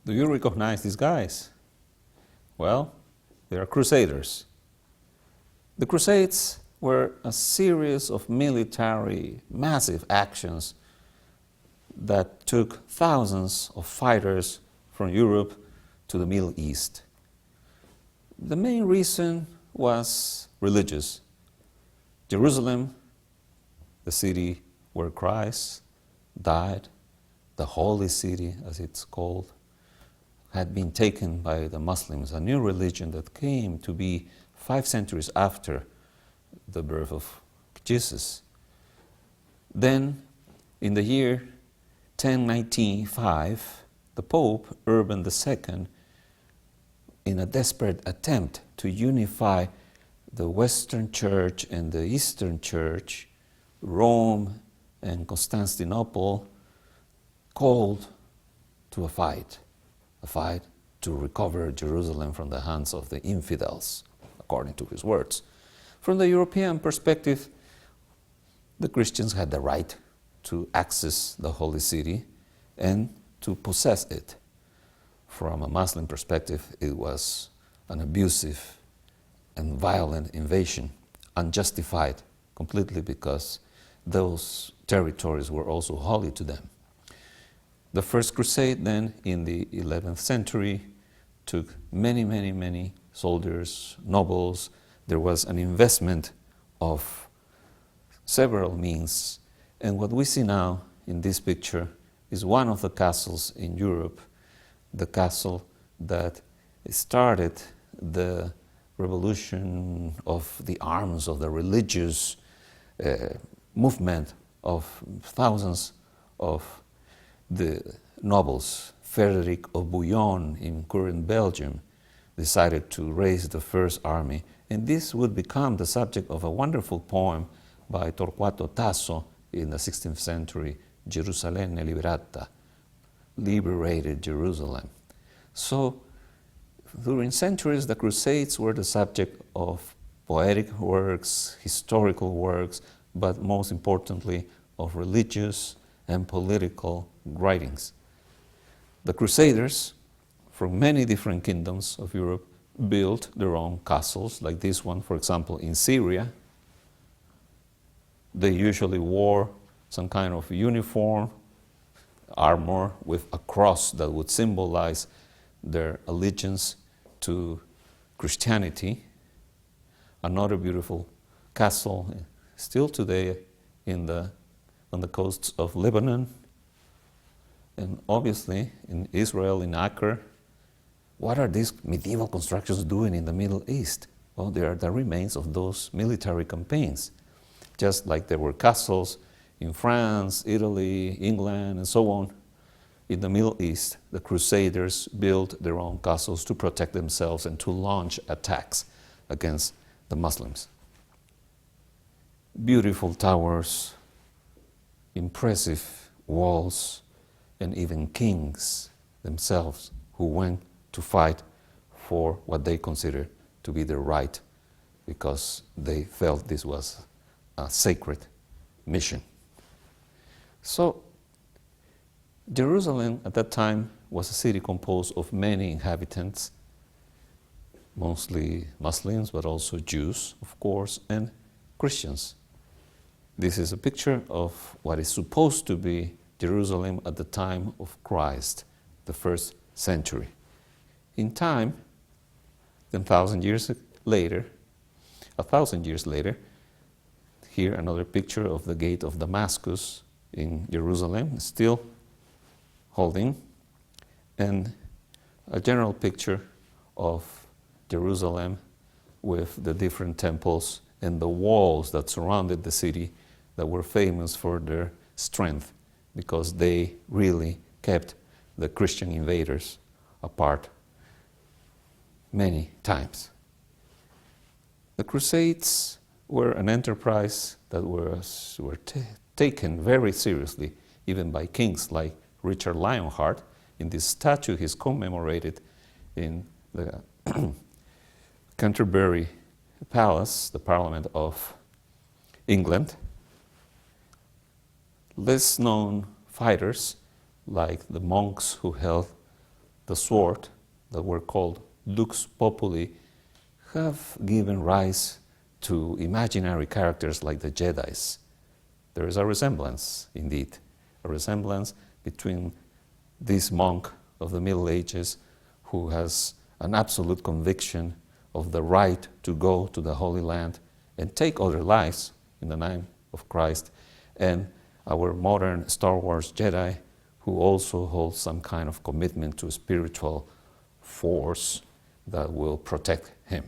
Do you recognize these guys? Well, they are Crusaders. The Crusades were a series of military, massive actions that took thousands of fighters from Europe to the Middle East. The main reason was religious. Jerusalem, the city where Christ died, the holy city as it's called, had been taken by the Muslims, a new religion that came to be 5 centuries after the birth of Jesus. Then, in the year 1095, the Pope, Urban II, in a desperate attempt to unify the Western Church and the Eastern Church, Rome and Constantinople, called to a fight to recover Jerusalem from the hands of the infidels, according to his words. From the European perspective, the Christians had the right to access the holy city and to possess it. From a Muslim perspective, it was an abusive and violent invasion, unjustified completely because those territories were also holy to them. The First Crusade then, in the 11th century, took many soldiers, nobles. There was an investment of several means. And what we see now in this picture is one of the castles in Europe, the castle that started the revolution of the arms, of the religious movement of thousands of the nobles. Frederick of Bouillon in current Belgium decided to raise the first army, and this would become the subject of a wonderful poem by Torquato Tasso in the 16th century, Gerusalemme liberata, liberated Jerusalem. So during centuries, the Crusades were the subject of poetic works, historical works, but most importantly of religious and political writings. The Crusaders, from many different kingdoms of Europe, built their own castles, like this one, for example, in Syria. They usually wore some kind of uniform, armor with a cross that would symbolize their allegiance to Christianity. Another beautiful castle, still today on the coasts of Lebanon, and obviously in Israel, in Acre. What are these medieval constructions doing in the Middle East? Well, they are the remains of those military campaigns. Just like there were castles in France, Italy, England, and so on, in the Middle East, the Crusaders built their own castles to protect themselves and to launch attacks against the Muslims. Beautiful towers, impressive walls, and even kings themselves who went to fight for what they considered to be their right because they felt this was a sacred mission. So Jerusalem at that time was a city composed of many inhabitants, mostly Muslims, but also Jews, of course, and Christians. This is a picture of what is supposed to be Jerusalem at the time of Christ, the first century. In time, 1,000 years later, here another picture of the gate of Damascus in Jerusalem, still holding, and a general picture of Jerusalem with the different temples and the walls that surrounded the city that were famous for their strength because they really kept the Christian invaders apart many times. The Crusades were an enterprise that were taken very seriously, even by kings like Richard Lionheart. In this statue, he's commemorated in the Canterbury Palace, the Parliament of England. Less known fighters, like the monks who held the the sword, that were called lux populi, have given rise to imaginary characters like the Jedis. There is a resemblance, indeed, a resemblance between this monk of the Middle Ages who has an absolute conviction of the right to go to the Holy Land and take other lives in the name of Christ, and our modern Star Wars Jedi who also holds some kind of commitment to a spiritual force that will protect him.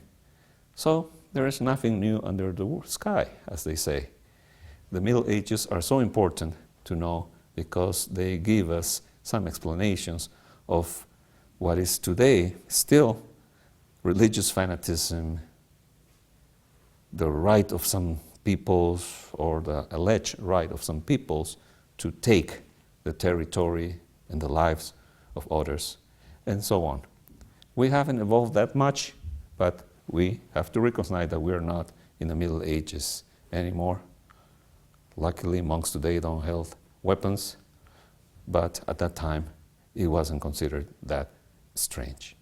So there is nothing new under the sky, as they say. The Middle Ages are so important to know because they give us some explanations of what is today still religious fanaticism, the right of some peoples, or the alleged right of some peoples to take the territory and the lives of others, and so on. We haven't evolved that much, but we have to recognize that we are not in the Middle Ages anymore. Luckily, monks today don't hold weapons, but at that time, it wasn't considered that strange.